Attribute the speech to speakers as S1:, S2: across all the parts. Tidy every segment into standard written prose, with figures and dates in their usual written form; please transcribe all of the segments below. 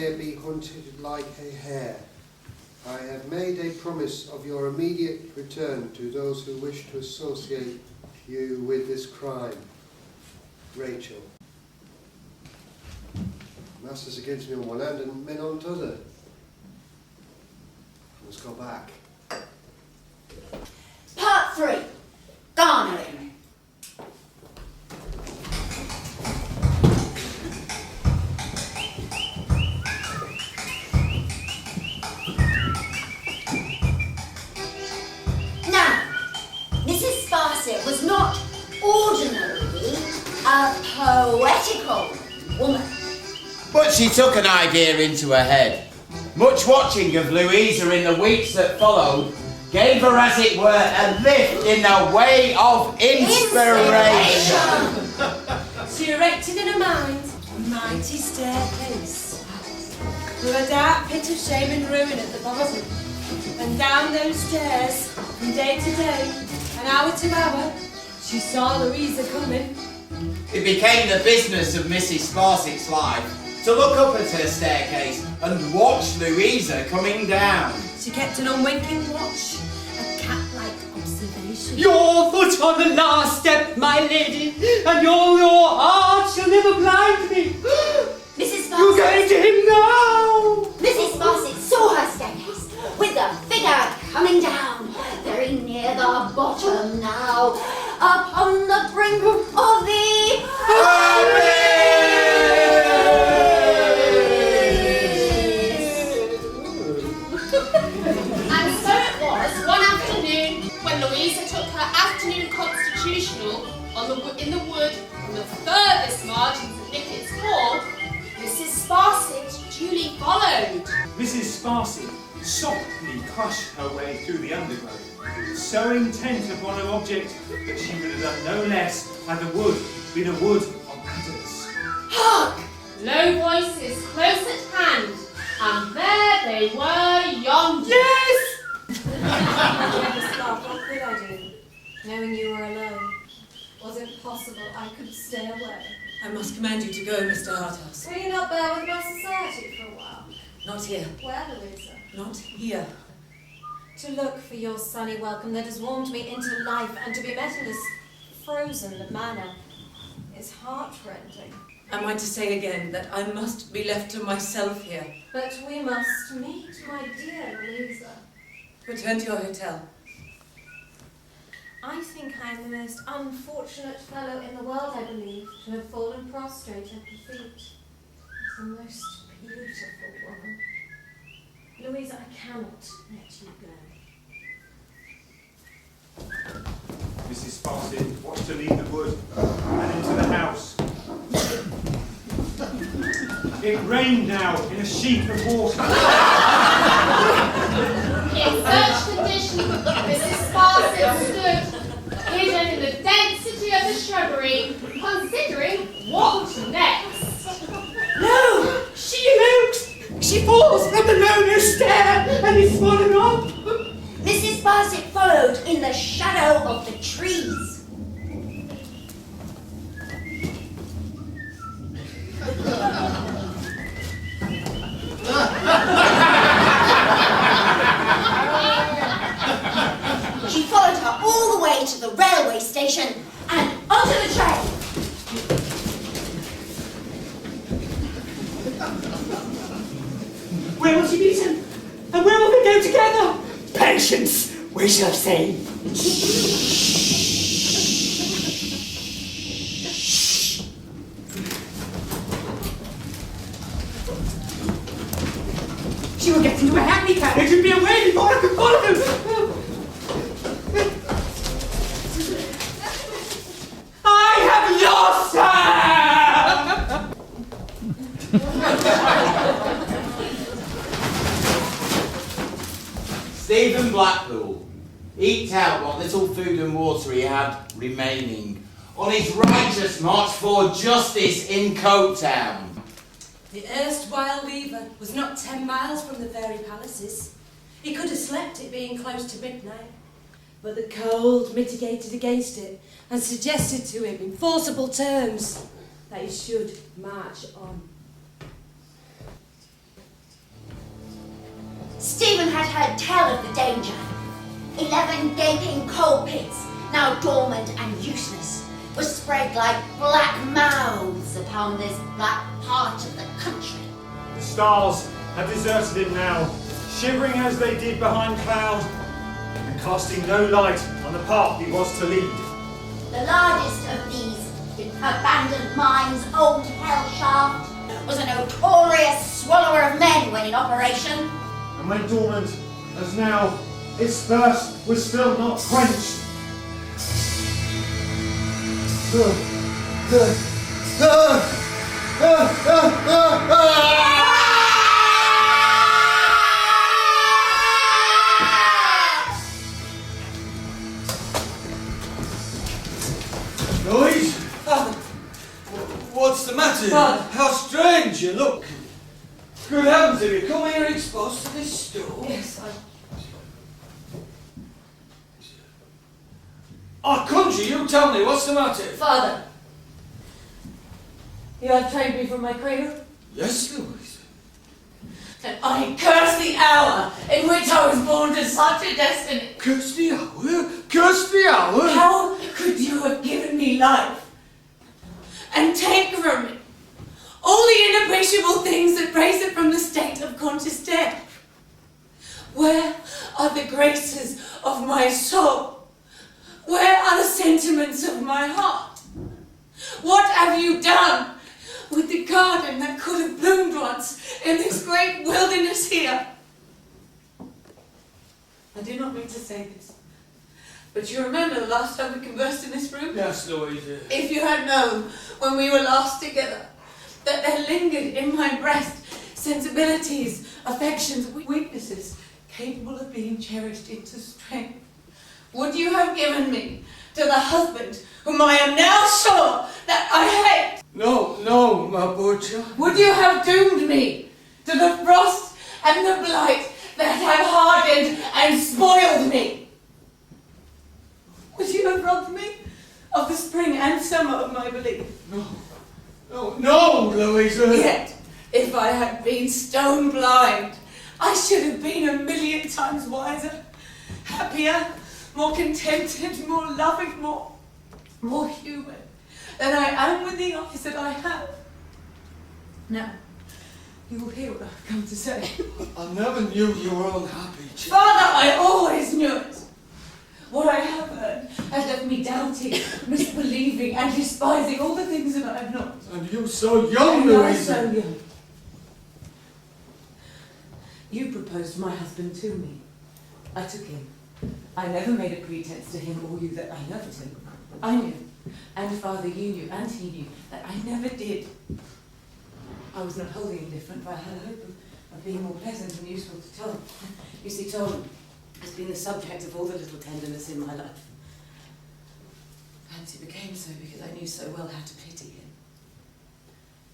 S1: here be hunted like a hare. I have made a promise of your immediate return to those who wish to associate you with this crime. Rachel. Master's against me on one hand and men on t'other. Let's go back.
S2: Part 3. Garnering. Now, Mrs. Sparsit was not ordinarily a poetical woman.
S3: But she took an idea into her head. Much watching of Louisa in the weeks that followed gave her, as it were, a lift in the way of inspiration.
S4: She erected in her mind a mighty staircase with a dark pit of shame and ruin at the bottom. And down those stairs, from day to day, and hour to hour, she saw Louisa coming.
S3: It became the business of Mrs. Sparsit's life to look up at her staircase and watch Louisa coming down.
S4: She kept an unwinking watch, a cat-like observation.
S5: Your foot on the last step, my lady, and your heart shall never blind me.
S2: Mrs. Sparsit.
S5: You're going to him now.
S2: Mrs. Sparsit saw her staircase with the figure coming down, very near the bottom now, upon the brink of the
S6: And so it was one afternoon when Louisa took her afternoon constitutional in the wood on the furthest margins of Nicket's Hall. Mrs. Sparsit duly followed.
S7: Mrs. Sparsit softly crushed her way through the undergrowth, so intent upon her object that she would have done no less had the wood been a wood of adder's.
S6: Hark! Low voices close at hand, and there they were yonder.
S4: Yes! What could I do, knowing you were alone? Was it possible I could stay away?
S5: I must command you to go, Mr. Harthouse.
S4: Will you not bear with my society for a while?
S5: Not here.
S4: Where, Louisa?
S5: Not here.
S4: To look for your sunny welcome that has warmed me into life, and to be met in this frozen manner is heart-rending.
S5: Am I to say again that I must be left to myself here?
S4: But we must meet, my dear Louisa.
S5: Return to your hotel.
S4: I think I am the most unfortunate fellow in the world, I believe, to have fallen prostrate at the feet of the most beautiful woman. Louisa, I cannot let you go.
S7: Mrs. Sparsit watched her leave the wood and into the house. It rained now in a sheet of water.
S6: In such condition, Mrs. Sparsit stood, hidden in the density of the shrubbery, considering what next.
S5: No! She elopes! She falls from the lonely stair and is fallen off!
S2: Mrs. Sparsit followed in the shadow of the trees. She followed her all the way to the railway station and onto the train.
S5: Where will she meet him? And where will they go together? Patience, we shall see. She will get into a hackney carriage and be away before I can follow them. I have lost her!
S3: Stephen Blackpool eked out what little food and water he had remaining on his righteous march for justice in Coketown.
S4: The erstwhile weaver was not 10 miles from the fairy palaces. He could have slept, it being close to midnight. But the cold mitigated against it and suggested to him in forcible terms that he should march on.
S2: Stephen had heard tell of the danger. 11 gaping coal pits, now dormant and useless, were spread like black mouths upon this black part of the country.
S7: The stars had deserted him now, shivering as they did behind cloud, and casting no light on the path he was to lead.
S2: The largest of these abandoned mines, Old Hell Shaft, was a notorious swallower of men when in operation.
S7: And when dormant as now, its thirst was still not quenched.
S5: Louise? What's the matter?
S4: Father.
S5: How strange you look. Good heavens, have you come here exposed to this storm?
S4: Yes,
S5: I conjure you, tell me, what's the matter?
S4: Father, you have trained me from my cradle,
S5: Yes, Louise.
S4: and I curse the hour in which I was born to such a destiny.
S5: Curse the hour? Curse the hour?
S4: How could you have given me life and take from me all the inappreciable things that raise it from the state of conscious death? Where are the graces of my soul? Where are the sentiments of my heart? What have you done with the garden that could have bloomed once in this great wilderness here? I do not mean to say this, but you remember the last time we conversed in this room?
S5: Yes, Louise.
S4: If you had known when we were last together that there lingered in my breast sensibilities, affections, weaknesses capable of being cherished into strength, would you have given me to the husband whom I am now sure that I hate?
S5: No, my poor child.
S4: Would you have doomed me to the frost and the blight that have hardened and spoiled me? Would you have robbed me of the spring and summer of my belief?
S5: No, Louisa.
S4: Yet, if I had been stone blind, I should have been 1,000,000 times wiser, happier, more contented, more loving, more human than I am with the eyes that I have. Now, you will hear what I've come to say.
S5: I never knew you were unhappy, child.
S4: Father, I always knew it. What I have heard has left me doubting, misbelieving, and despising all the things that I have not.
S5: And you so young,
S4: And I
S5: Louisa.
S4: so young. You proposed my husband to me. I took him. I never made a pretense to him or you that I loved him. I knew, and Father, you knew, and he knew, that I never did. I was not wholly indifferent, but I had a hope of being more pleasant and useful to Tom. You see, Tom has been the subject of all the little tenderness in my life. Perhaps it became so because I knew so well how to pity him.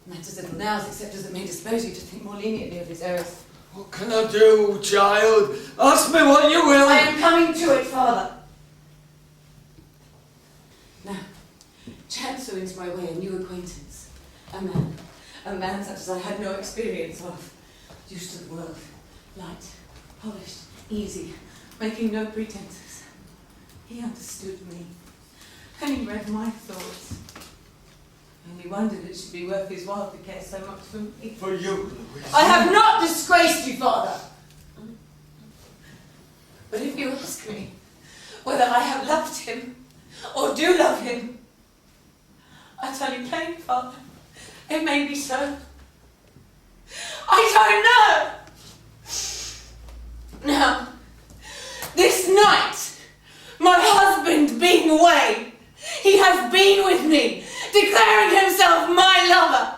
S4: Matters little now, except as it may dispose you to think more leniently of his errors.
S5: What can I do, child? Ask me what you will.
S4: I am coming to it, Father. Now, chance threw into my way a new acquaintance. A man such as I had no experience of. Used to the world. Light, polished, easy, making no pretenses. He understood me, and he read my thoughts. And he wondered it should be worth his while to care so much for me.
S5: For you, Louisa.
S4: I have not disgraced you, Father. But if you ask me whether I have loved him or do love him, I tell you plainly, Father, it may be so. I don't know. Now, this night, my husband being away, he has been with me, declaring himself my lover.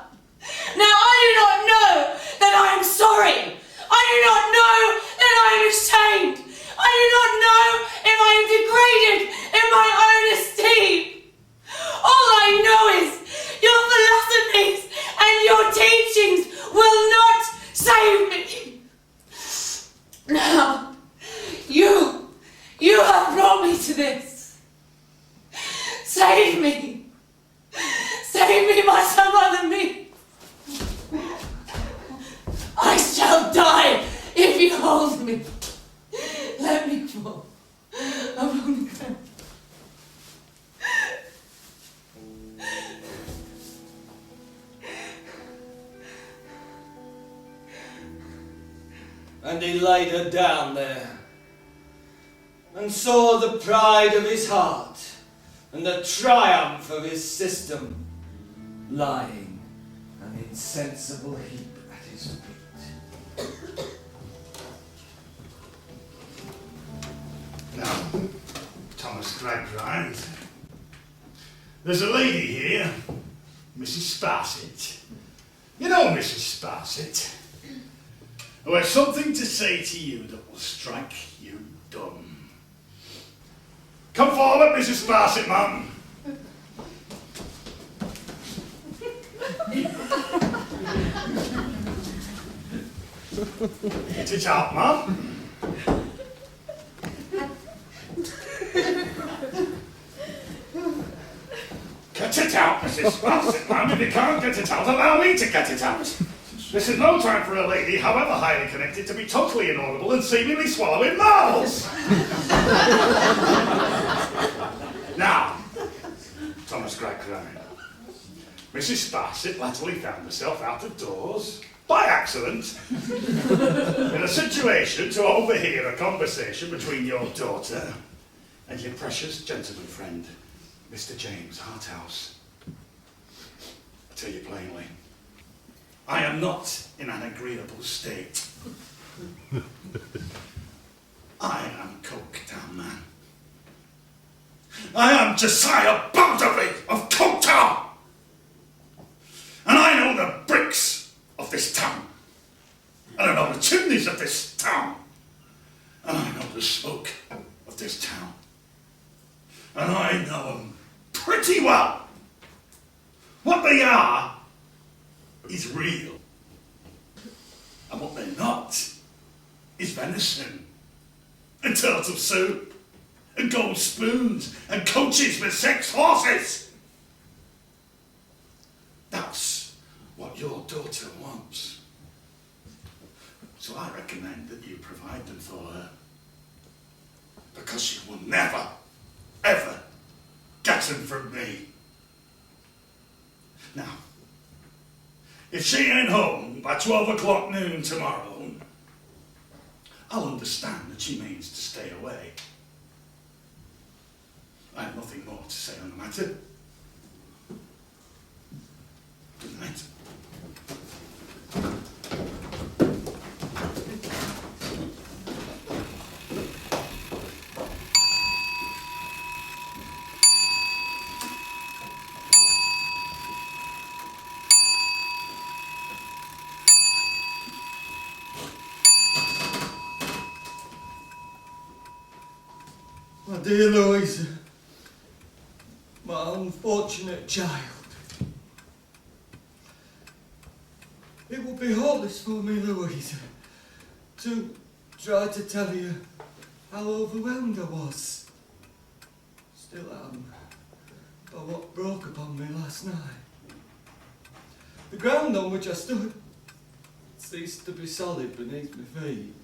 S4: Now, I do not know that I am sorry. I do not know that I am ashamed. I do not know if I am degraded in my own esteem. All I know is your philosophies and your teachings will not save me. Now, you have brought me to this. Save me. Save me by some other means. I shall die if you
S5: hold me. Let me go. I won't go.
S8: And he laid her down there, and saw the pride of his heart and the triumph of his system lying an insensible heap at his feet.
S9: Now, Thomas Gradgrind, there's a lady here, Mrs. Sparsit. You know Mrs. Sparsit, who has something to say to you that will strike you dumb. Come forward, Mrs. Sparsit, ma'am. Get it out, ma'am. Get it out, Mrs. Sparsit, ma'am. If you can't get it out, allow me to get it out. This is no time for a lady, however highly connected, to be totally inaudible and seemingly swallowing marbles. Now, Thomas Gradgrind, Mrs. Sparsit latterly found herself out of doors, by accident, in a situation to overhear a conversation between your daughter and your precious gentleman friend, Mr. James Harthouse. I tell you plainly, I am not in an agreeable state. I am Coketown man. I am Josiah Bounderby of Coketown. And I know the bricks of this town. And I know the chimneys of this town. And I know the smoke of this town. And I know them pretty well. What they are is real. And what they're not is venison and turtle soup and gold spoons and coaches with 6 horses. That's what your daughter wants. So I recommend that you provide them for her, because she will never, ever get them from me. Now, if she ain't home by 12 o'clock noon tomorrow, I'll understand that she means to stay away. I have nothing more to say on the matter. Good night.
S8: My dear Louisa, my unfortunate child. It would be hopeless for me, Louisa, to try to tell you how overwhelmed I was. Still am, by what broke upon me last night. The ground on which I stood ceased to be solid beneath my feet.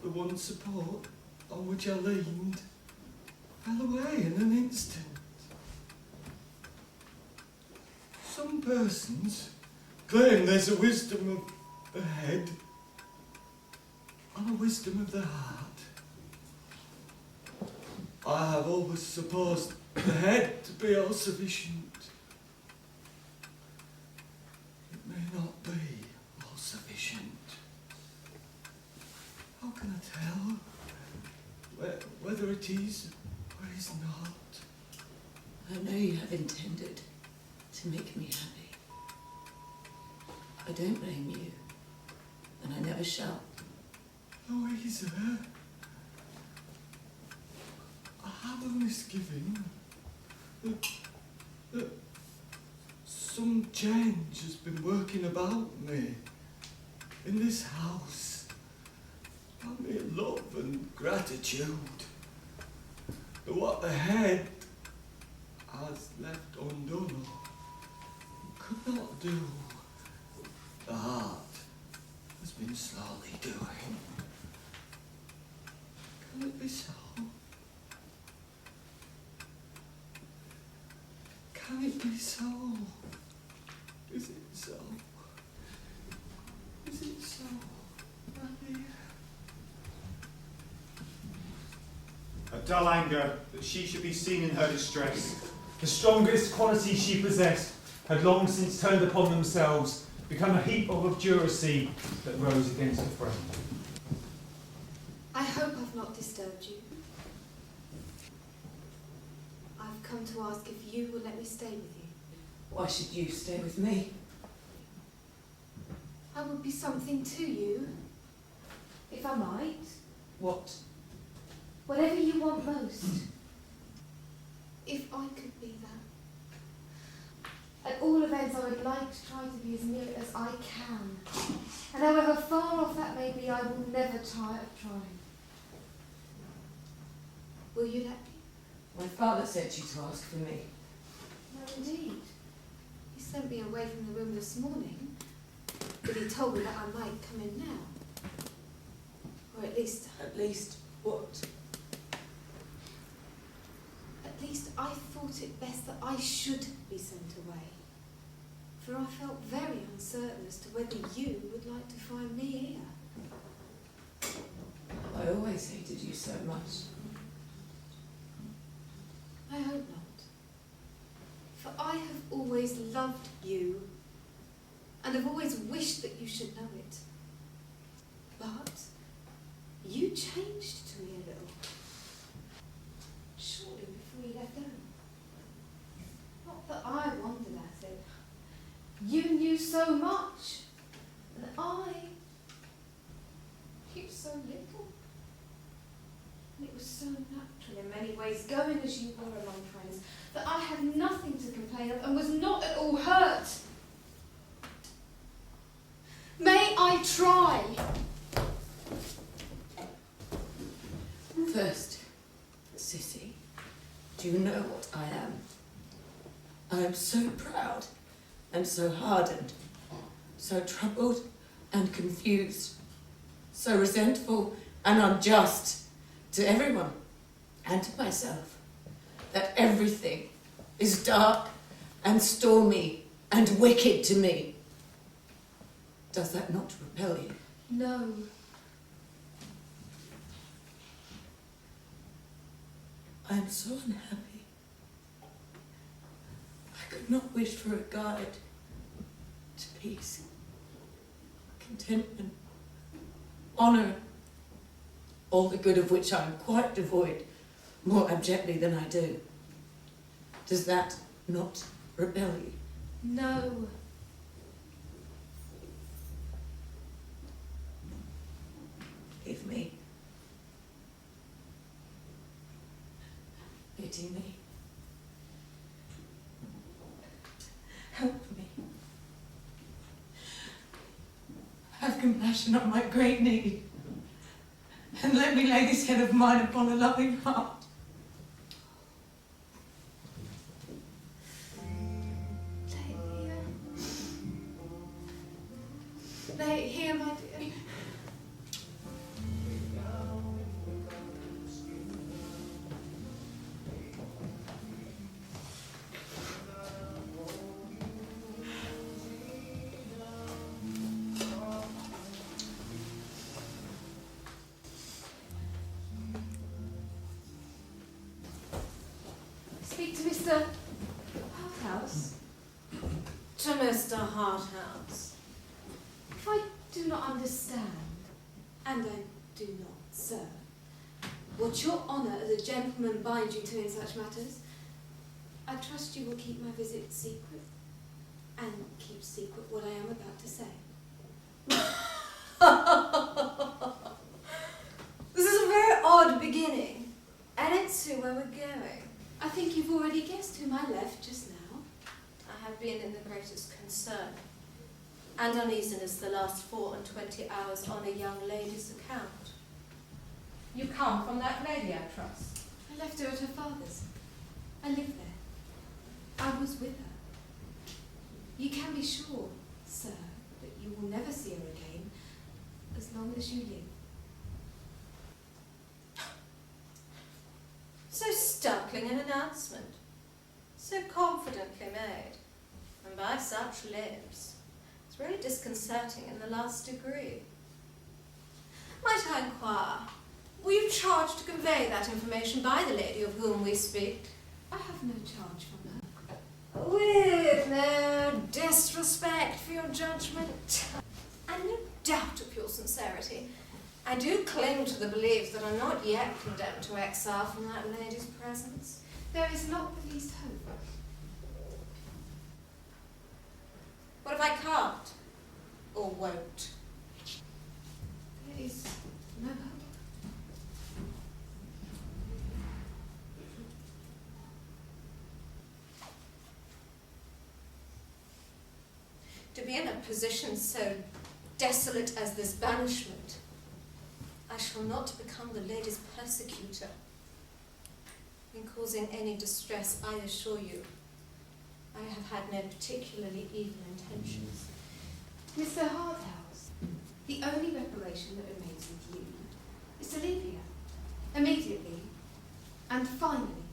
S8: The one support on which I leaned fell away in an instant. Some persons claim there's a wisdom of the head and a wisdom of the heart. I have always supposed the head to be all sufficient. It may not be all sufficient. How can I tell whether it is or is not?
S5: I know you have intended to make me happy. I don't blame you, and I never shall.
S8: Louisa, I have a misgiving that some change has been working about me in this house. About me love and gratitude. But what the head has left undone or could not do, the heart has been been slowly doing. Can it be so? Can it be so? Is it so? Is it so, Annie?
S7: A dull anger that she should be seen in her distress. The strongest quality she possessed had long since turned upon themselves, become a heap of obduracy that rose against a friend.
S10: I hope I've not disturbed you. I've come to ask if you will let me stay with you.
S5: Why should you stay with me?
S10: I would be something to you, if I might.
S5: What?
S10: Whatever you want most. If I could be that. At all events, I would like to try to be as near it as I can. And however far off that may be, I will never tire of trying. Will you let me?
S5: My father sent you to ask for me.
S10: No, indeed. He sent me away from the room this morning, but he told me that I might come in now. Or at least...
S5: At least what?
S10: At least I thought it best that I should be sent away. For I felt very uncertain as to whether you would like to find me here.
S5: I always hated you so much.
S10: I hope not. For I have always loved you, and have always wished that you should know it. But you changed to me a little. Surely before you left home. Not that I wondered at it. You knew so much, and I knew so little. And it was so natural in many ways, going as you were among friends, that I had nothing to complain of and was not at all hurt. May I try?
S5: First, Sissy, do you know what I am? I am so proud and so hardened, so troubled and confused, so resentful and unjust to everyone and to myself, that everything is dark and stormy and wicked to me. Does that not repel you?
S10: No.
S5: I am so unhappy. I could not wish for a guide to peace, contentment, honour, all the good of which I am quite devoid, more abjectly than I do. Does that not repel you?
S10: No.
S5: Leave me. Pity me. Help me. Have compassion on my great need, and let me lay this head of mine upon a loving heart.
S10: Lay it here. Lay it here, my dear. Speak to Mr. Harthouse.
S4: To Mr. Harthouse.
S10: If I do not understand, and I do not, sir, what your honour as a gentleman binds you to in such matters, I trust you will keep my visit secret, and keep secret what I am about to say.
S4: This is a very odd beginning. I don't see where we're going.
S10: I think you've already guessed whom I left just now.
S4: I have been in the greatest concern and uneasiness the last 24 hours on a young lady's account. You come from that lady, I trust.
S10: I left her at her father's. I live there. I was with her. You can be sure, sir, that you will never see her again, as long as you live.
S4: So startling an announcement, so confidently made, and by such lips. It's really disconcerting in the last degree. Might I inquire, were you charged to convey that information by the lady of whom we speak?
S10: I have no charge from her.
S4: With no disrespect for your judgment, and no doubt of your sincerity, I do cling to the belief that I'm not yet condemned to exile from that lady's presence.
S10: There is not the least hope.
S4: What if I can't? Or won't?
S10: There is no hope.
S4: To be in a position so desolate as this banishment, I shall not become the lady's persecutor. In causing any distress, I assure you, I have had no particularly evil intentions.
S10: Mr. Hardhouse, the only reparation that remains with you is to leave here. Immediately. And finally.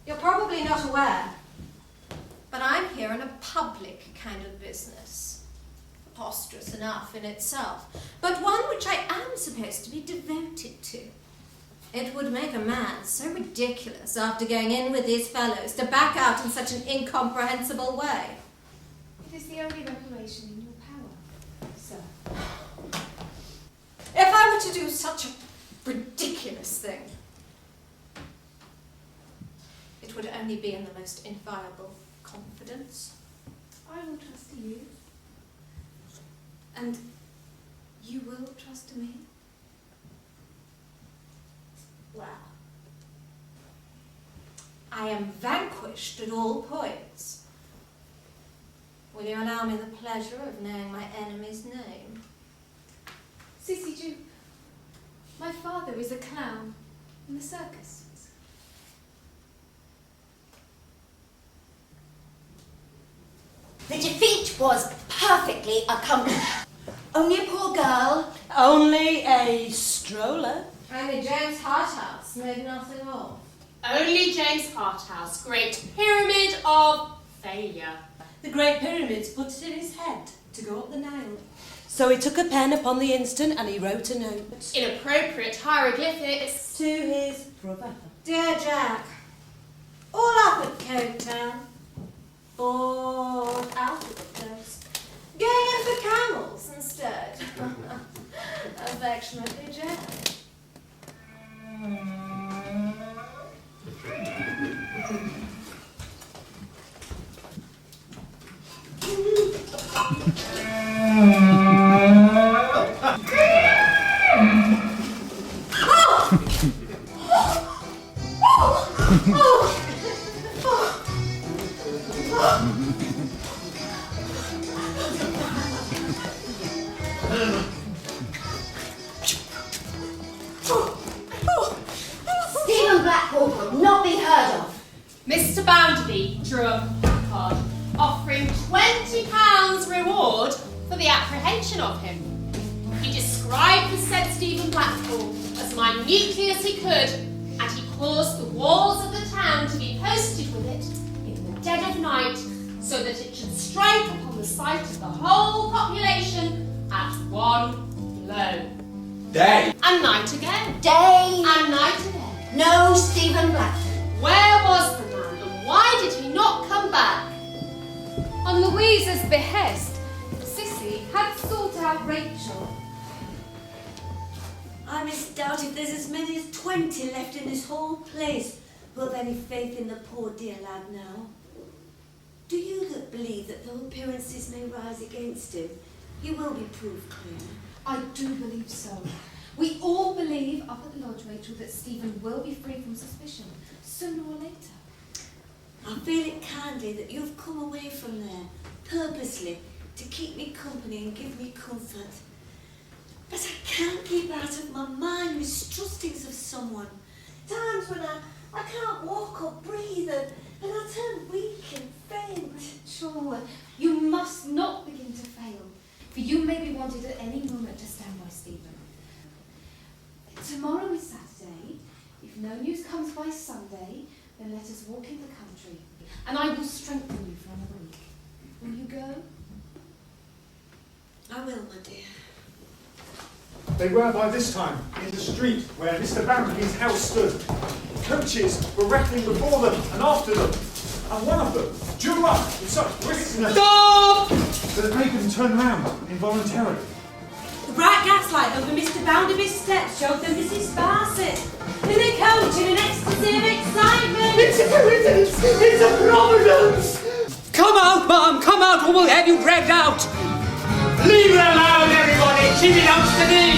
S4: You're probably not aware, but I'm here in a public kind of business. Preposterous enough in itself, but one which I am supposed to be devoted to. It would make a man so ridiculous after going in with these fellows to back out in such an incomprehensible way.
S10: It is the only reparation in your power, sir.
S4: If I were to do such a ridiculous thing, it would only be in the most inviolable confidence.
S10: I will trust to you. And you will trust to me?
S4: Well, I am vanquished at all points. Will you allow me the pleasure of knowing my enemy's name?
S10: Sissy Jupe, my father is a clown in the circus.
S2: The defeat was perfectly accomplished. Only a poor girl.
S4: Only a stroller. Only James Harthouse made nothing of.
S6: Only James Harthouse, great pyramid of failure.
S4: The Great Pyramids put it in his head to go up the Nile. So he took a pen upon the instant and he wrote a note.
S6: Inappropriate hieroglyphics.
S4: To his brother. Dear Jack, all up at Coketown. Bored out of the place. Going in for camels instead. Affectionately, Jack.
S2: Stephen Blackpool would not be heard of.
S6: Mr. Bounderby drew a placard offering £20 reward for the apprehension of him. He described the said Stephen Blackpool as minutely as he could, and he caused the walls of the town to be posted with it in the dead of night, so that it should strike upon the sight of the whole population at one blow.
S3: Day
S6: And night again.
S2: Day
S6: And night again.
S2: no Stephen Blackpool.
S6: Where was the man, and why did he not come back?
S10: On Louisa's behest, Sissy had sought out Rachel.
S5: I misdoubt if there's as many as 20 left in this whole place who have any faith in the poor dear lad now. Do you that believe that though appearances may rise against him, he will be proved clear?
S10: I do believe so. We all believe up at the lodge, Rachel, that Stephen will be free from suspicion, sooner or later.
S5: I feel it kindly that you've come away from there, purposely, to keep me company and give me comfort. But I can't keep out of my mind mistrustings of someone. Times when I can't walk or breathe and I turn weak and faint.
S10: Sure, you must not begin to fail, for You may be wanted at any moment to stand by Stephen. Tomorrow is Saturday. If no news comes by Sunday, then let us walk in the country, and I will strengthen you for another week. Will you go?
S4: I will, my dear.
S7: They were by this time in the street where Mr. Bounderby's house stood. Coaches were rattling before them and after them, and one of them drew up with such briskness
S4: Stop!
S7: that it made them turn round involuntarily.
S4: The bright gaslight over Mr. Bounderby's steps showed them Mrs. Sparsit in a coach in an ecstasy of excitement.
S8: It's a coincidence! It's a providence!
S11: Come out, Mom! Come out, or we'll have you dragged out! Leave her alone, everybody! She belongs to me!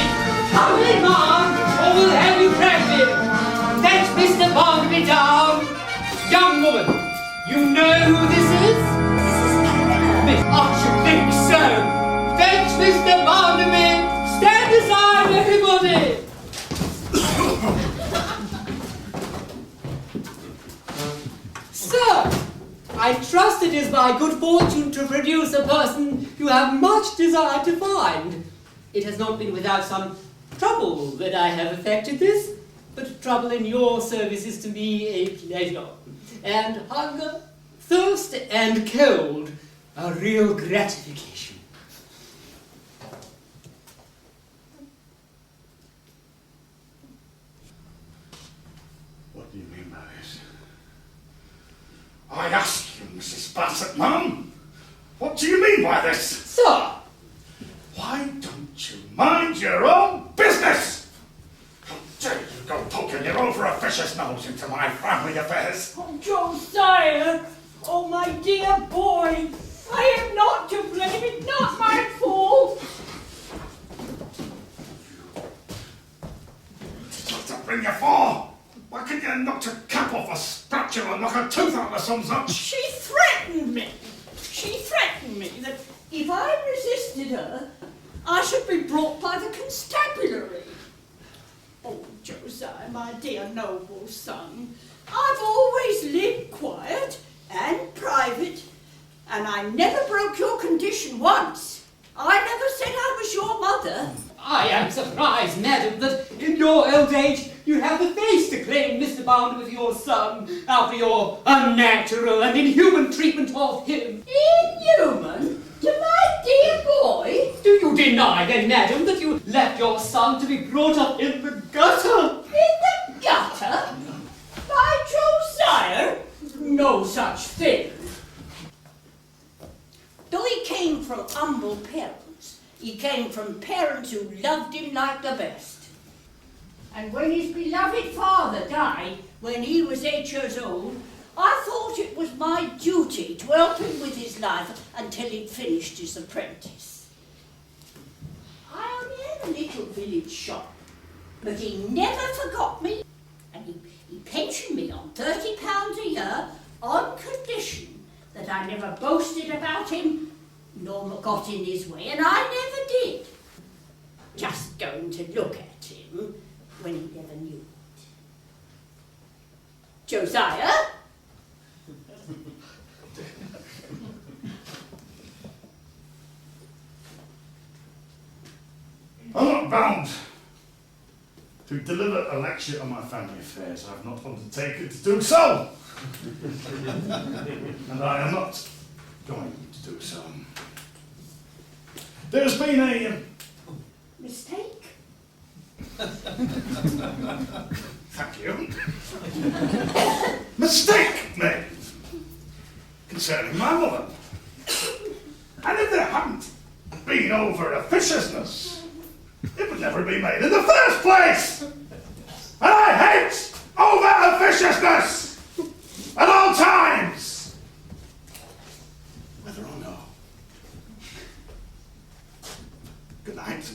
S11: Come in, Mom, or we'll have you dragged in! That's Mr. Bounderby down! Young woman, you know who this is? I should think so! Thanks, Mr. Bounderby! Stand aside, everybody! Sir, I trust it is my good fortune to produce a person you have much desire to find. It has not been without some trouble that I have effected this, but trouble in your service is to me a pleasure, and hunger, thirst, and cold a real gratification.
S9: What do you mean by this? I ask you, Mrs. Bassett, ma'am, what do you mean by this?
S11: Sir,
S9: Why don't you mind your own business? How dare you go poking your over-officious nose into my family affairs?
S11: oh, Josiah, oh my dear boy, I am not to blame, it's not my fault.
S9: What to bring you for? Why couldn't you knock a cap off a statue and knock a tooth out of some such?
S11: She threatened me. She threatened me that if I resisted her, I should be brought by the constabulary. Oh, Josiah, my dear noble son, I've always lived quiet and private, and I never broke your condition once. I never said I was your mother. I am surprised, madam, that in your old age you have the face to claim Mr. Bounderby with your son after your unnatural and inhuman treatment of him. Inhuman? To my dear boy? Do you deny then, madam, that you left your son to be brought up in the gutter? In the gutter? By Josiah? No such thing. Though he came from humble parents, he came from parents who loved him like the best. And when his beloved father died, when he was 8 years old, I thought it was my duty to help him with his life until he'd finished his apprentice. I only had a little village shop, but he never forgot me, and he pensioned me on £30 a year on condition that I never boasted about him, nor got in his way, and I never did. Just going to look at him when he never knew it. Josiah?
S9: I'm not bound to deliver a lecture on my family affairs. I've not undertaken to do so. And I am not going to do so. There's been a
S11: Mistake?
S9: thank you, mistake made concerning my mother. And if there hadn't been over-officiousness, it would never be made in the first place. And I hate over-officiousness at all times, whether or no. Good night.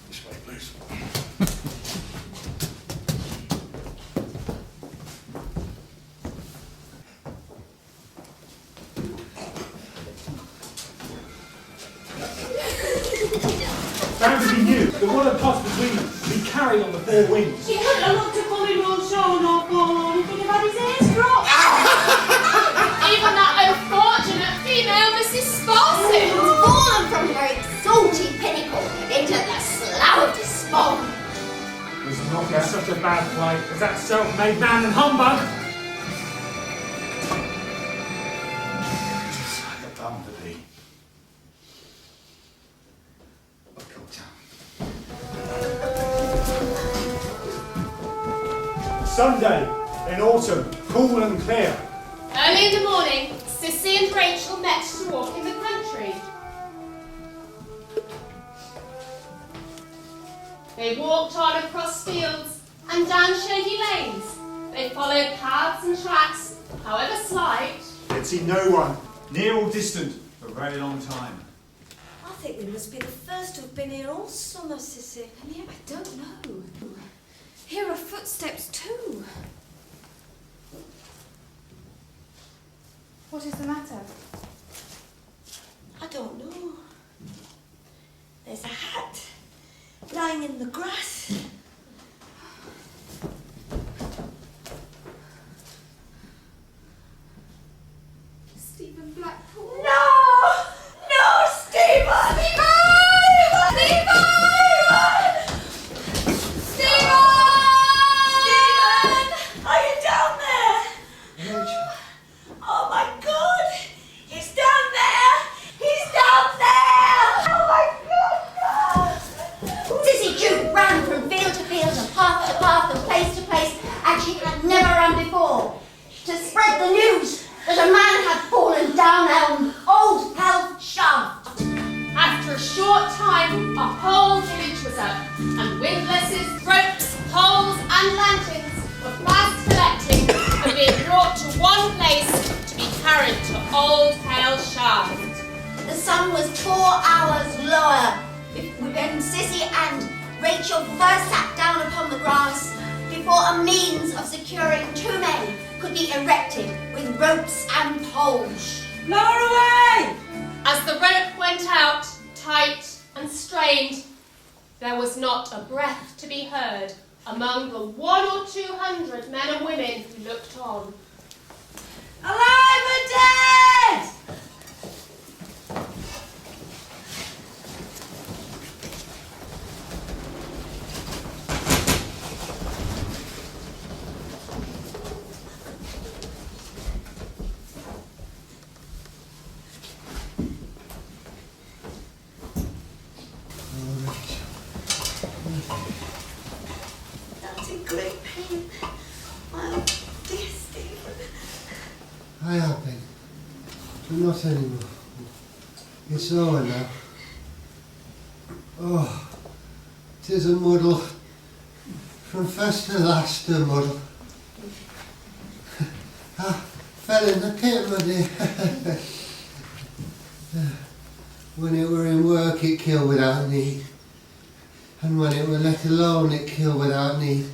S9: This way, please.
S7: Bounderby knew that what had passed between them had been carried on the four winds.
S4: He had a lot to pull in your shoulder for anything about his ears dropped.
S6: Even that unfortunate female Mrs. Sparsit
S7: such a bad plight as that self-made man and humbug.
S9: Josiah Bounderby of Cooktown.
S7: Sunday in autumn, cool and clear.
S6: Early in the morning, Sissy and Rachel met to walk in the country. They walked on across fields and down shady lanes. They followed paths and tracks, however slight.
S7: They'd seen no one, near or distant, for a very long time.
S4: I think we must be the first to have been here all summer, Sissy.
S10: And yet I don't know. Here are footsteps too. What is the matter?
S5: I don't know. There's a hat lying in the grass.
S10: Stephen Blackpool.
S5: No! No, Stephen! Stephen! Are you down there?
S1: Rachel.
S5: Oh my God! He's down there! He's down there! Oh my God!
S2: Sissy Juke ran from field to field and path to path and place to place as she had never run before, to spread the news that a man had fallen down an old health shaft.
S6: After a short time, a whole village was up, and windlasses, ropes, poles, and lanterns were fast collecting and being brought to one place to be carried to Old Hale Shaft.
S2: The sun was 4 hours lower when Sissy and Rachel first sat down upon the grass before a means of securing 2 men could be erected with ropes and poles.
S4: Lower away!
S6: As the rope went out, tight and strained, there was not a breath to be heard among the 100 or 200 men and women who looked on.
S4: Alive or dead?
S5: That's in great pain. Oh, dear Stephen.
S1: I have been. But not anymore. It's over now. Oh, 'tis a muddle. From first to last a muddle. I fell in the pit, my dear. When it were in work, it killed without need. And when it were let alone, it killed without need.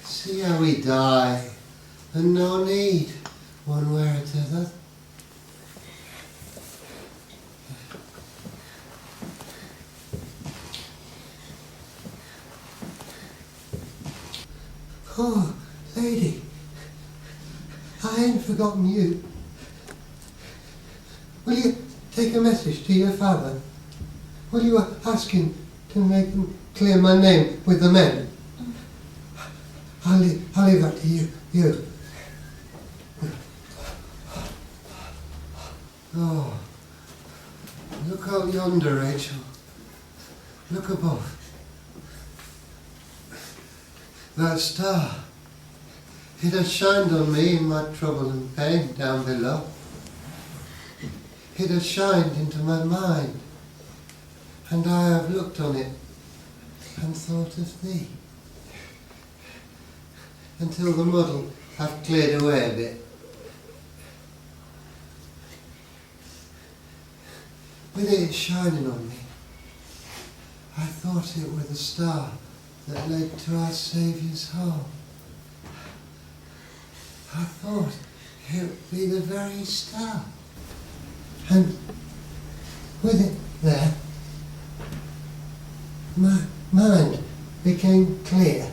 S1: See how we die, and no need, one way or t'other. Oh, lady, I ain't forgotten you. Will you take a message to your father? Will you ask him to make him clear my name with the men? I'll leave that to you. Oh, look out yonder, Rachel. Look above. That star. It has shined on me in my trouble and pain down below. It has shined into my mind, and I have looked on it and thought of thee, until the muddle hath cleared away a bit. With it shining on me, I thought it were the star that led to our Saviour's home. I thought it would be the very star. And with it there, my mind became clear.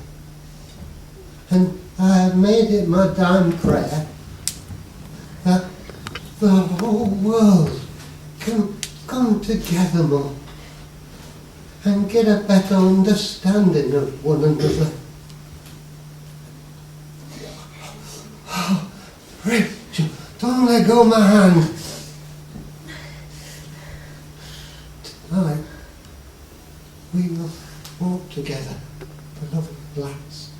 S1: And I have made it my dying prayer that the whole world can come together more and get a better understanding of one another. Oh, Rachel, don't let go of my hand. Tonight, we will walk together, beloved lads.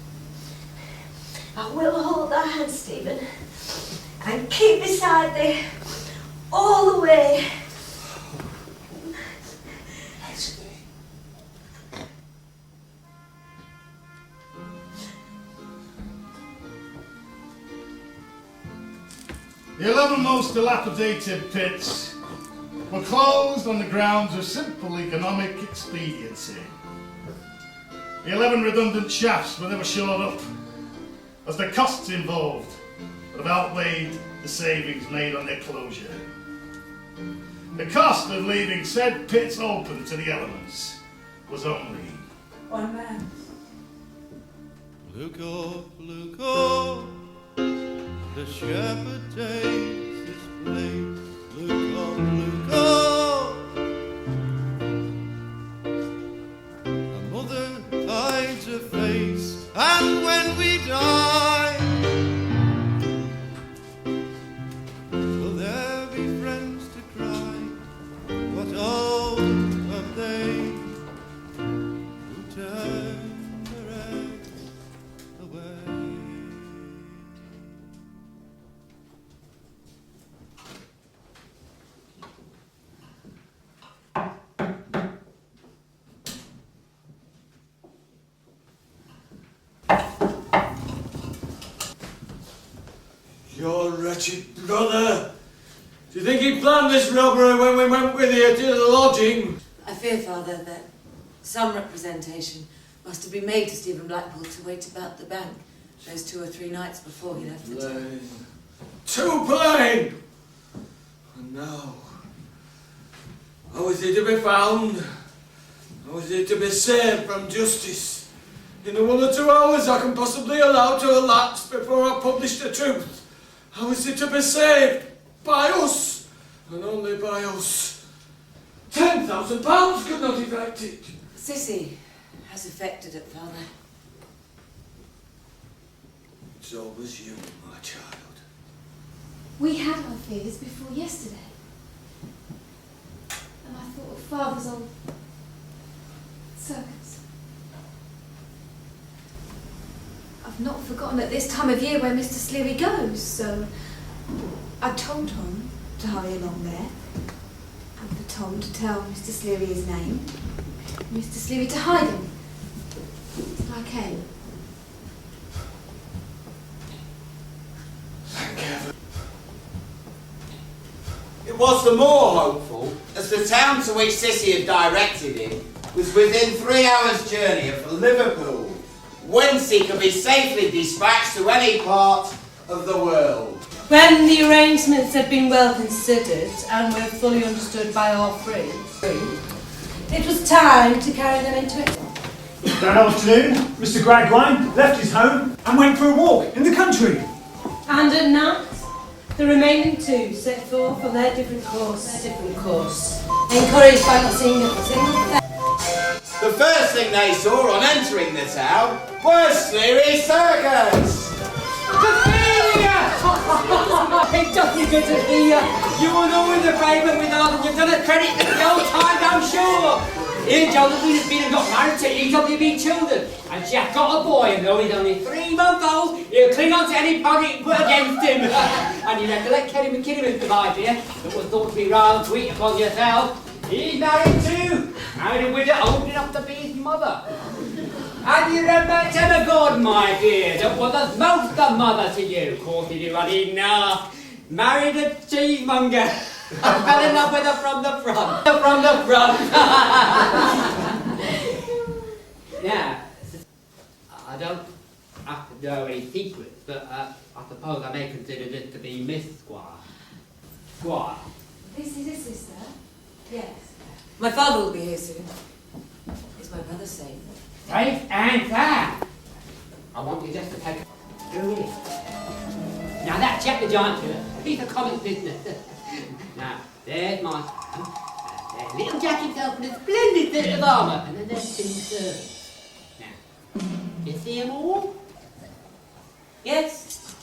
S5: I will hold thy hand, Stephen, and keep beside thee all the way.
S9: The 11 most dilapidated pits were closed on the grounds of simple economic expediency. The 11 redundant shafts were never shored up, as the costs involved would have outweighed the savings made on their closure. The cost of leaving said pits open to the elements was only
S5: One man.
S12: Look up, the shepherd takes his place. Look up, a mother hides her face, and when we die, will there be friends to cry? What hope have they who turn their heads away?
S8: Your wretched brother! Do you think he planned this robbery when we went with you to the lodging?
S5: I fear, Father, that some representation must have been made to Stephen Blackpool to wait about the bank those 2 or 3 nights before he left the town.
S8: Plain. Too plain! And now, how is he to be found? How is he to be saved from justice? In the 1 or 2 hours I can possibly allow to elapse before I publish the truth. How is he to be saved? By us, and only by us. £10,000 could not effect it.
S5: Sissy has effected it, Father.
S8: It's always you, my child.
S10: We had our fears before yesterday. And I thought of Father's old circus. I've not forgotten at this time of year where Mr. Sleary goes, so I told Tom to hurry along there, and for Tom to tell Mr. Sleary his name, and Mr. Sleary to hide him. Till I came.
S8: Thank heaven.
S3: It was the more hopeful as the town to which Sissy had directed him was within 3 hours' journey of Liverpool, whence he could be safely dispatched to any part of the world.
S4: When the arrangements had been well considered and were fully understood by all three, it was time to carry them into it.
S7: That afternoon, Mr. Gradgrind left his home and went for a walk in the country.
S4: And at night, the remaining 2 set forth on their different course, encouraged by not seeing a single thing.
S3: The first thing they saw on entering the town was Sleary's Circus.
S13: It does me good to hear. You were always a favourite with us, and you've done a credit to the old times, I'm sure. Here, Jonathan has been and got married to EWB children, and Jack got a boy, and though he's only 3 months old, he'll cling on to any pocket you put against him. And you recollect Kenny McKinnon, my dear, that was thought to be rather sweet upon yourself. He's married too, married a widow old enough to be his mother. And you remember Emma Gordon, my dear, that was as most a mother to you. Of course you do, but enough. Married a cheesemonger. I fell in love with her from the front. From the front. Now, I don't have to know any secrets, but I suppose I may consider this to be Miss Squire. Squire.
S10: This is his sister? Yes.
S5: My father will be here soon. Is my brother safe?
S13: Safe and sound. I want you just to take who it is. Now that chap the giant killer, he's a comic business. Now, there's my son, there's little jacket itself with a splendid set of armour, and then there's things. Now, you see them all? Yes?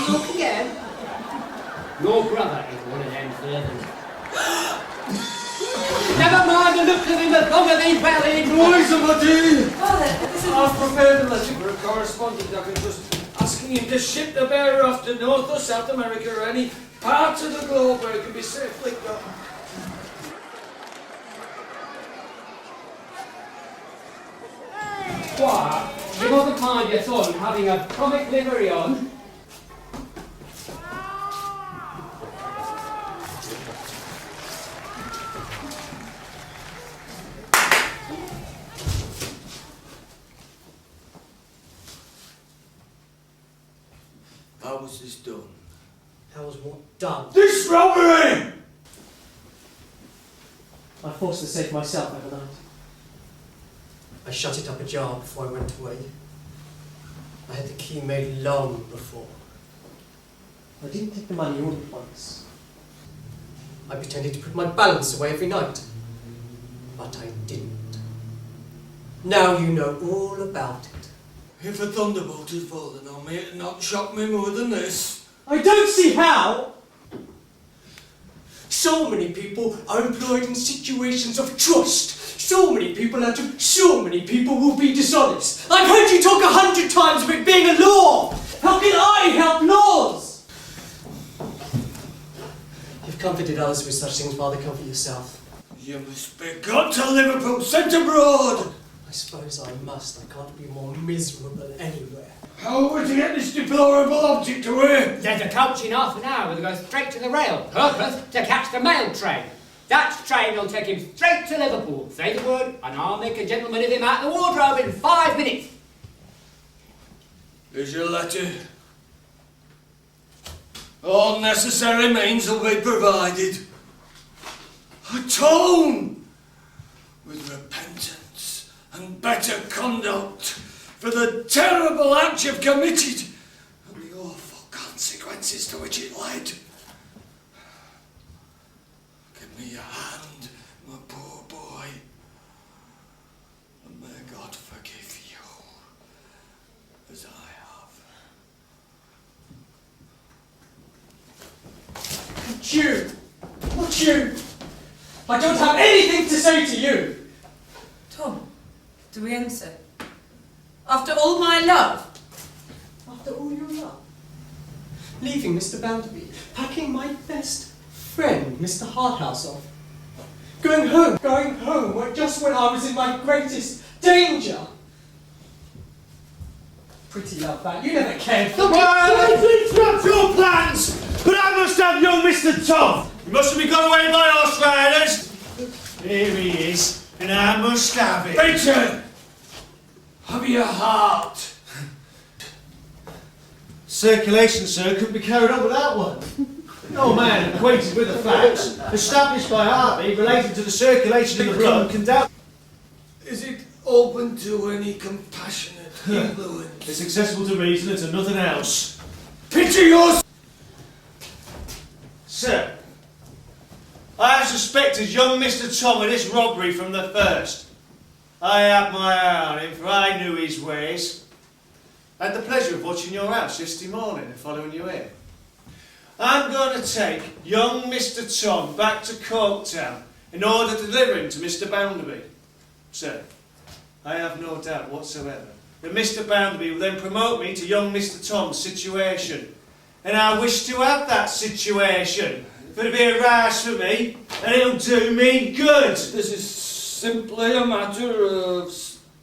S13: Look again. Your brother is one of them servants. Never mind the look of him as long as he's well in.
S8: Noise, my dear!
S5: Father, this is...
S8: I've prepared a letter for a correspondent. I can just asking him to ship the bearer off to North or South America or any part of the globe where it can be safely got.
S13: What? You mustn't find your son having a comic livery on.
S8: How was this done?
S14: How was what done?
S8: This robbery!
S14: I forced the safe myself overnight. I shut it up ajar before I went away. I had the key made long before. I didn't take the money all at once. I pretended to put my balance away every night. But I didn't. Now you know all about it.
S8: If a thunderbolt had fallen on me, it'd not shock me more than this.
S14: I don't see how! So many people are employed in situations of trust. So many people are to... So many people will be dishonest. I've heard you talk 100 times of it being a law! How can I help laws? You've comforted others with such things, Father, comfort yourself.
S8: You must be gone to Liverpool, sent abroad!
S14: I suppose I must. I can't be more miserable anywhere.
S8: How are we to get this deplorable object away?
S13: There's a coach in half an hour that goes straight to the rail. Purpose to catch the mail train. That train will take him straight to Liverpool. Say the word, and I'll make a gentleman of him out of the wardrobe in 5 minutes.
S8: Here's your letter. All necessary means will be provided. Atone with repentance and better conduct for the terrible act you've committed and the awful consequences to which it led. Give me your hand, my poor boy, and may God forgive you as I have.
S14: Not you! Not you! I don't have anything to say to you!
S5: Tom, do we enter? After all my love?
S14: After all your love? Leaving Mr. Bounderby, packing my best friend, Mr. Hardhouse, off. Going home, just when I was in my greatest danger. Pretty love that, you never cared for me.
S7: Well, to interrupt your plans, but I must have young Mr. Tom. You mustn't be gone away by horse riders. Here he is, and I must have it.
S8: Richard! Have your heart.
S7: Circulation, sir, couldn't be carried on without one. No man acquainted with the facts, established by Harvey, relating to the circulation of the blood, can doubt.
S8: Is it open to any compassionate influence?
S7: It's accessible to reason and to nothing else.
S8: Picture yours!
S7: Sir, I have suspected young Mr. Tom of this robbery from the first. I had my eye on him, for I knew his ways. I had the pleasure of watching your house yesterday morning and following you in. I'm going to take young Mr. Tom back to Coketown in order to deliver him to Mr. Bounderby. Sir, I have no doubt whatsoever that Mr. Bounderby will then promote me to young Mr. Tom's situation. And I wish to have that situation, for it'll be a rise for me, and it'll do me good.
S8: This is simply a matter of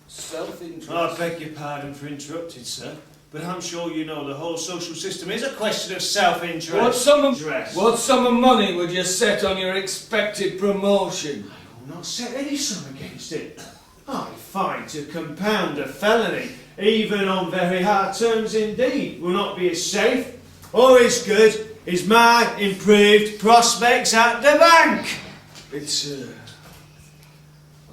S8: self-interest.
S7: I beg your pardon for interrupting, sir, but I'm sure you know the whole social system is a question of self-interest.
S8: What sum of money would you set on your expected promotion?
S7: I will not set any sum against it. I find to compound a felony, even on very hard terms indeed, will not be as safe or as good as my improved prospects at the bank.
S8: It's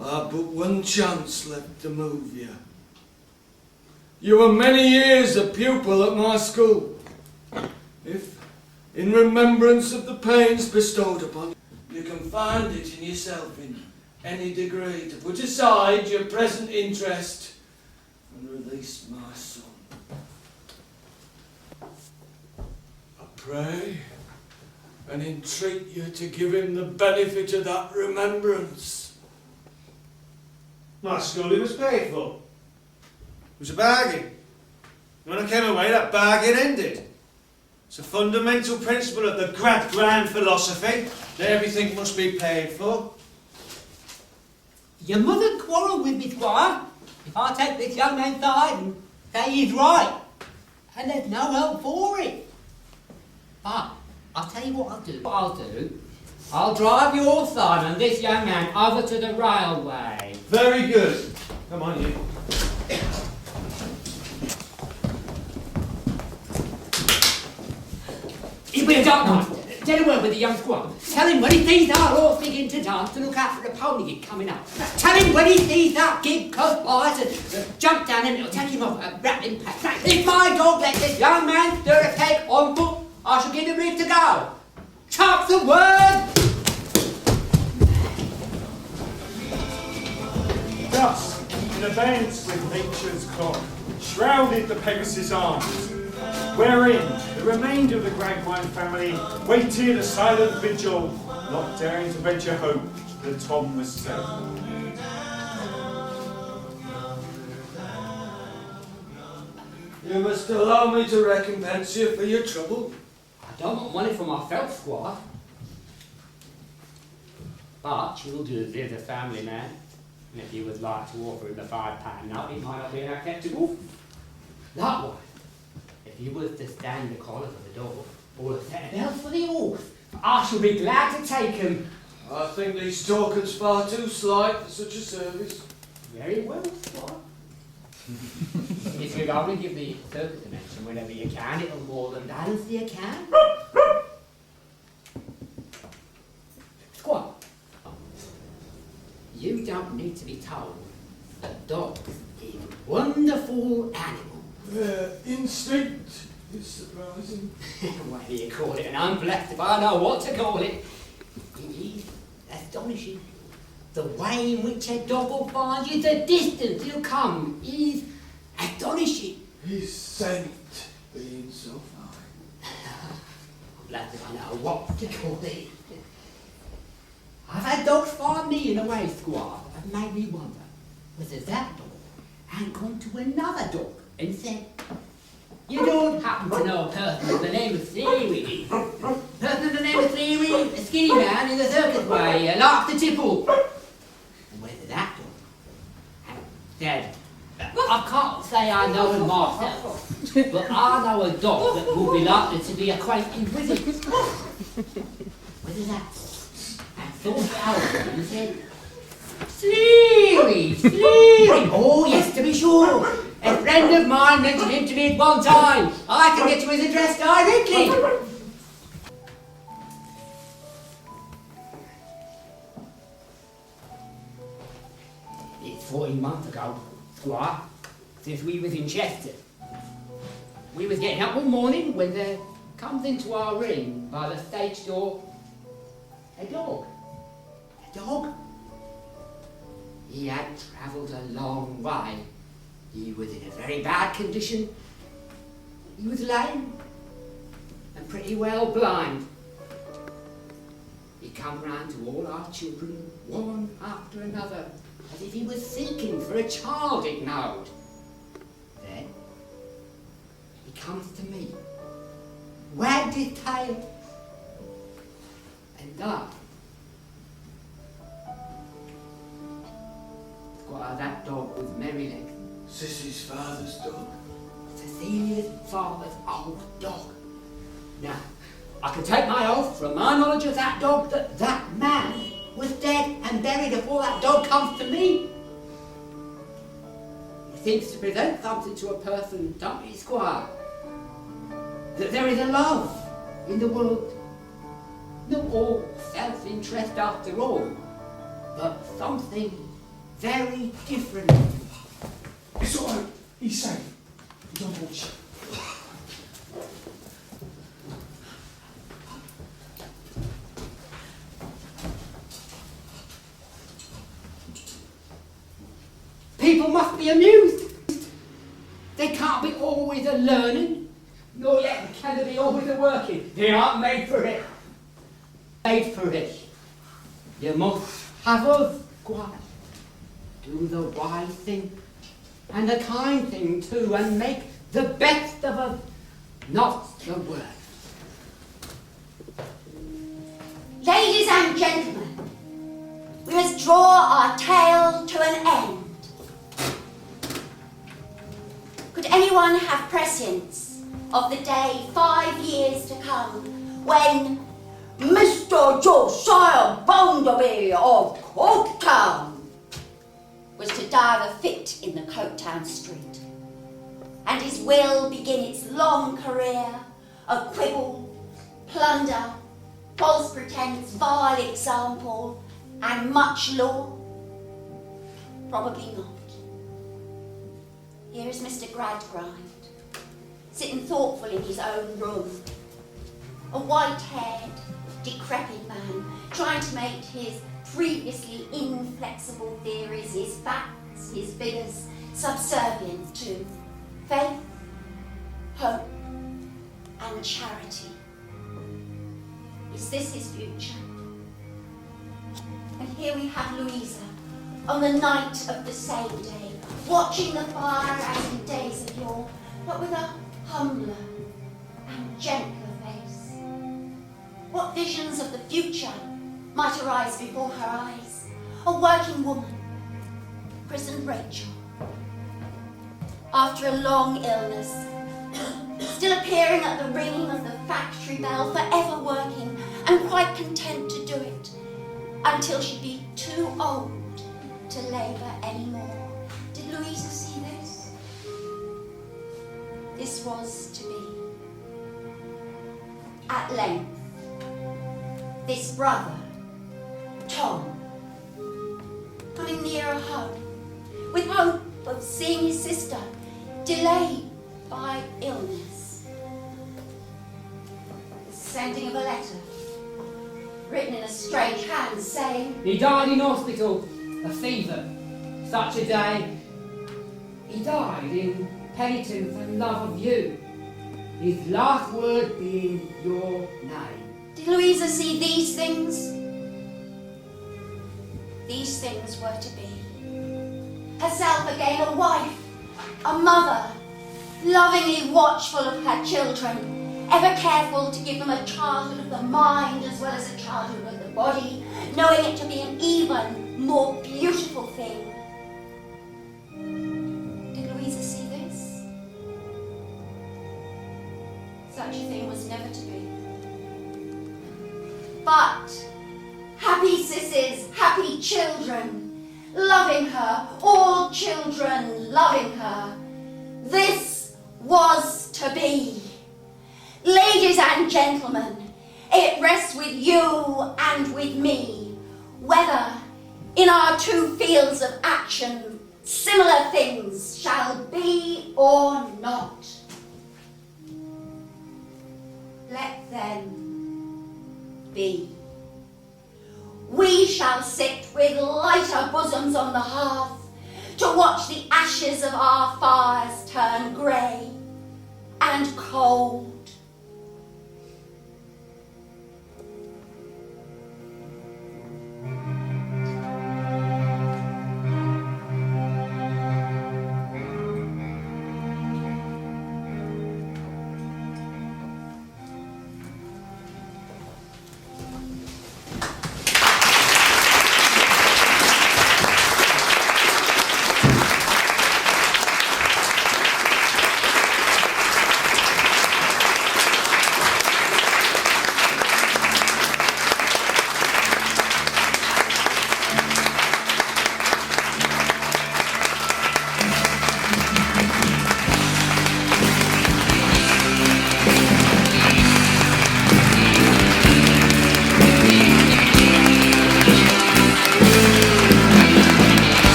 S8: I've but one chance left to move you. You were many years a pupil at my school. If in remembrance of the pains bestowed upon you. You can find it in yourself in any degree to put aside your present interest and release my son. I pray and entreat you to give him the benefit of that remembrance.
S7: My schooling was paid for. It was a bargain. When I came away, that bargain ended. It's a fundamental principle of the grand philosophy that everything must be paid for.
S13: Your mother quarrelled with me, Squire. If I take this young man's side and say he's right, and there's no help for it. But I'll tell you what I'll do. I'll drive your son and this young man over to the railway.
S7: Very good. Come on, you.
S13: It'll be a dark night. Get a word with the young squire. Tell him when he sees our horse begin to dance to look out for the pony gig coming up. Tell him when he sees that gig close by to jump down and it'll take him off a rattling pack. If my dog lets this young man stir a peg on foot, I shall give him leave to go. Chop the word!
S7: Thus, in abeyance with nature's clock, shrouded the Pegasus arms, wherein the remainder of the Gradwine family waited a silent vigil, not daring to venture hope that Tom was safe.
S8: You must allow me to recompense you for your trouble.
S13: I don't want money for myself, Squire. But you'll do as a family man. And if you would like to offer him the £5 note, it might not be unacceptable. Likewise, if you was to stand the collar for the dog, or a set of bells for the horse, I shall be glad to take him.
S8: I think these tokens far too slight for such a service.
S13: Very well, Squire. If you'd only give the circus a mention whenever you can, it'll more than balance the account. Squire, you don't need to be told that dogs is a wonderful animal.
S8: Their instinct is surprising.
S13: What do you call it? An unblessed, if I know what to call it. It is astonishing. The way in which a dog will find you, the distance he'll come, is astonishing.
S8: His scent being so fine.
S13: I'm glad that I know what to call it. I've had dogs find me in a way, Squire, that have made me wonder whether that dog hadn't gone to another dog and said, "You don't happen to know a person with the name of Seaweed? Person with the name of Seaweed? A skinny man in the circus way, likes to tipple." And whether that dog had said, "I can't say I know him myself, but I know a dog that will be likely to be acquainted with him." Whether that's thought out and said, "Sleary, Sleary, oh yes, to be sure. A friend of mine mentioned him to me at one time. I can get you his address directly." It's 14 months ago, Squire, since we was in Chester. We was getting up one morning when there comes into our ring by the stage door a dog. A dog? He had travelled a long way. He was in a very bad condition. He was lame and pretty well blind. He come round to all our children, one after another, as if he was seeking for a child he'd knowed. Then he comes to me, wagged his tail, and died. Squire, that dog was Merryleg.
S8: Sissy's father's dog.
S13: Cecilia's father's old dog. Now, I can take my oath from my knowledge of that dog that that man was dead and buried before that dog comes to me. It seems to present something to a person, don't it, Squire? That there is a love in the world. Not all self-interest after all, but something very different.
S7: It's all right. He's safe. He's on board ship.
S13: people must be amused. They can't be always a learning, nor yet can they be always a working. They aren't made for it. Made for it. You must have us, Squire. Do the wise thing, and the kind thing too, and make the best of us, not the worst.
S2: Ladies and gentlemen, we must draw our tale to an end. Could anyone have prescience of the day 5 years to come when Mr. Josiah Bounderby of Coketown was to die of a fit in the Coketown street, and his will begin its long career of quibble, plunder, false pretense, vile example, and much law? Probably not. Here is Mr. Gradgrind, sitting thoughtful in his own room, a white-haired, decrepit man, trying to make his previously inflexible theories, his facts, his figures, subservient to faith, hope, and charity. Is this his future? And here we have Louisa, on the night of the same day, watching the fire as in days of yore, but with a humbler and gentler face. What visions of the future might arise before her eyes? A working woman, christened Rachel, after a long illness, still appearing at the ringing of the factory bell, forever working, and quite content to do it, until she'd be too old to labour anymore. Did Louisa see this? This was to be. At length, this brother, Tom, coming nearer home, with hope of seeing his sister, delayed by illness. The sending of a letter, written in a strange hand, saying,
S13: He died in hospital, a fever, such a day. He died in penitence and love of you, his last word being your name.
S2: Did Louisa see these things? These things were to be. Herself again a wife, a mother, lovingly watchful of her children, ever careful to give them a childhood of the mind as well as a childhood of the body, knowing it to be an even more beautiful thing. Did Louisa see this? Such a thing was never to be. But happy sisses, happy children, loving her, all children loving her. This was to be. Ladies and gentlemen, it rests with you and with me whether in our two fields of action similar things shall be or not. Let them be. We shall sit with lighter bosoms on the hearth to watch the ashes of our fires turn grey and cold.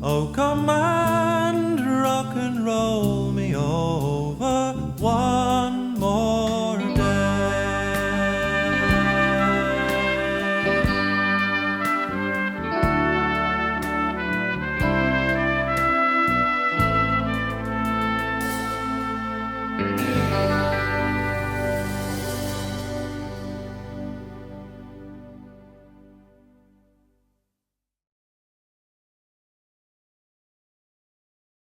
S12: Oh, come out.